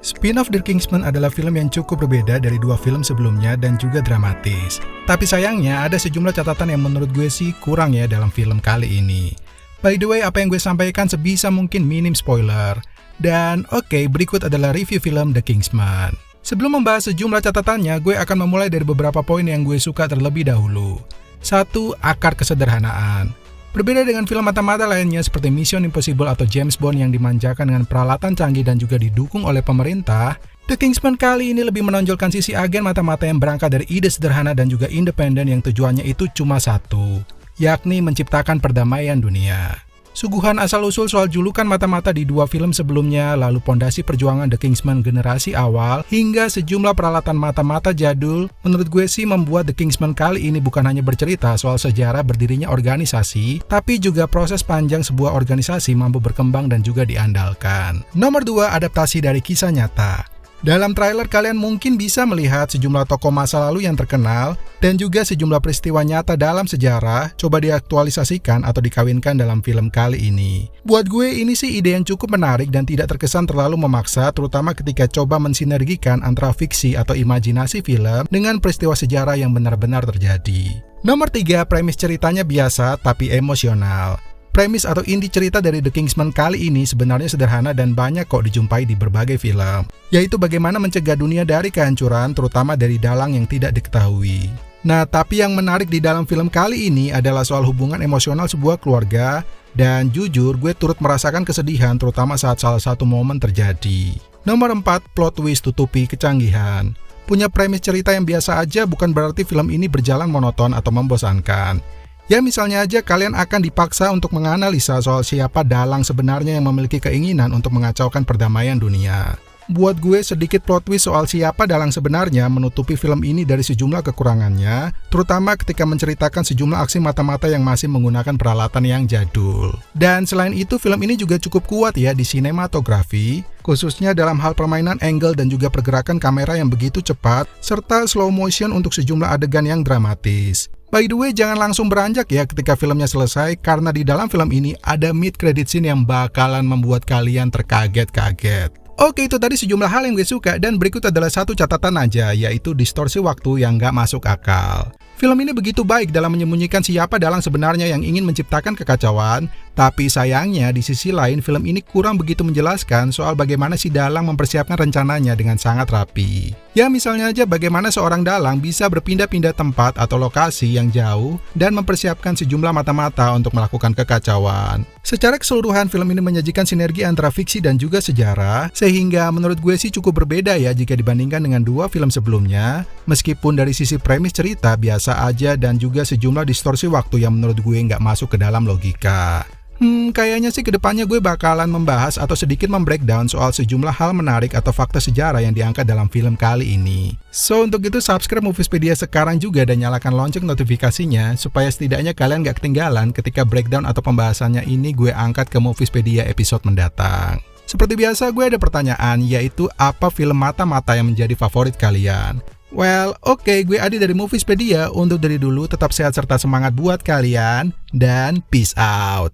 Spin-off The Kingsman adalah film yang cukup berbeda dari dua film sebelumnya dan juga dramatis. Tapi sayangnya ada sejumlah catatan yang menurut gue sih kurang ya dalam film kali ini. By the way, apa yang gue sampaikan sebisa mungkin minim spoiler. Dan oke, berikut adalah review film The Kingsman. Sebelum membahas sejumlah catatannya, gue akan memulai dari beberapa poin yang gue suka terlebih dahulu. 1. Akar kesederhanaan. Berbeda dengan film mata-mata lainnya seperti Mission Impossible atau James Bond yang dimanjakan dengan peralatan canggih dan juga didukung oleh pemerintah, The Kingsman kali ini lebih menonjolkan sisi agen mata-mata yang berangkat dari ide sederhana dan juga independen yang tujuannya itu cuma satu, yakni menciptakan perdamaian dunia. Suguhan asal-usul soal julukan mata-mata di dua film sebelumnya, lalu pondasi perjuangan The Kingsman generasi awal, hingga sejumlah peralatan mata-mata jadul, menurut gue sih membuat The Kingsman kali ini bukan hanya bercerita soal sejarah berdirinya organisasi, tapi juga proses panjang sebuah organisasi mampu berkembang dan juga diandalkan. Nomor 2, adaptasi dari kisah nyata. Dalam trailer kalian mungkin bisa melihat sejumlah tokoh masa lalu yang terkenal dan juga sejumlah peristiwa nyata dalam sejarah coba diaktualisasikan atau dikawinkan dalam film kali ini. Buat gue ini sih ide yang cukup menarik dan tidak terkesan terlalu memaksa, terutama ketika coba mensinergikan antara fiksi atau imajinasi film dengan peristiwa sejarah yang benar-benar terjadi. Nomor 3, premis ceritanya biasa tapi emosional. Premis atau inti cerita dari The Kingsman kali ini sebenarnya sederhana dan banyak kok dijumpai di berbagai film, yaitu bagaimana mencegah dunia dari kehancuran, terutama dari dalang yang tidak diketahui. Nah, tapi yang menarik di dalam film kali ini adalah soal hubungan emosional sebuah keluarga, dan jujur gue turut merasakan kesedihan terutama saat salah satu momen terjadi. Nomor 4, plot twist tutupi kecanggihan. Punya premis cerita yang biasa aja bukan berarti film ini berjalan monoton atau membosankan. Ya misalnya aja kalian akan dipaksa untuk menganalisa soal siapa dalang sebenarnya yang memiliki keinginan untuk mengacaukan perdamaian dunia. Buat gue sedikit plot twist soal siapa dalang sebenarnya menutupi film ini dari sejumlah kekurangannya, terutama ketika menceritakan sejumlah aksi mata-mata yang masih menggunakan peralatan yang jadul. Dan selain itu film ini juga cukup kuat ya di sinematografi, khususnya dalam hal permainan angle dan juga pergerakan kamera yang begitu cepat, serta slow motion untuk sejumlah adegan yang dramatis. By the way, jangan langsung beranjak ya ketika filmnya selesai, karena di dalam film ini ada mid-credit scene yang bakalan membuat kalian terkaget-kaget. Oke, itu tadi sejumlah hal yang gue suka, dan berikut adalah satu catatan aja, yaitu distorsi waktu yang gak masuk akal. Film ini begitu baik dalam menyembunyikan siapa dalang sebenarnya yang ingin menciptakan kekacauan, tapi sayangnya di sisi lain film ini kurang begitu menjelaskan soal bagaimana si dalang mempersiapkan rencananya dengan sangat rapi. Ya misalnya aja bagaimana seorang dalang bisa berpindah-pindah tempat atau lokasi yang jauh dan mempersiapkan sejumlah mata-mata untuk melakukan kekacauan. Secara keseluruhan film ini menyajikan sinergi antara fiksi dan juga sejarah, sehingga menurut gue sih cukup berbeda ya jika dibandingkan dengan dua film sebelumnya, meskipun dari sisi premis cerita biasa aja dan juga sejumlah distorsi waktu yang menurut gue nggak masuk ke dalam logika. Kayaknya sih kedepannya gue bakalan membahas atau sedikit membreakdown soal sejumlah hal menarik atau fakta sejarah yang diangkat dalam film kali ini. So, untuk itu subscribe Moviespedia sekarang juga dan nyalakan lonceng notifikasinya supaya setidaknya kalian gak ketinggalan ketika breakdown atau pembahasannya ini gue angkat ke Moviespedia episode mendatang. Seperti biasa gue ada pertanyaan, yaitu apa film mata-mata yang menjadi favorit kalian? Well, oke, gue Adi dari Moviespedia. Untuk dari dulu tetap sehat serta semangat buat kalian, dan peace out.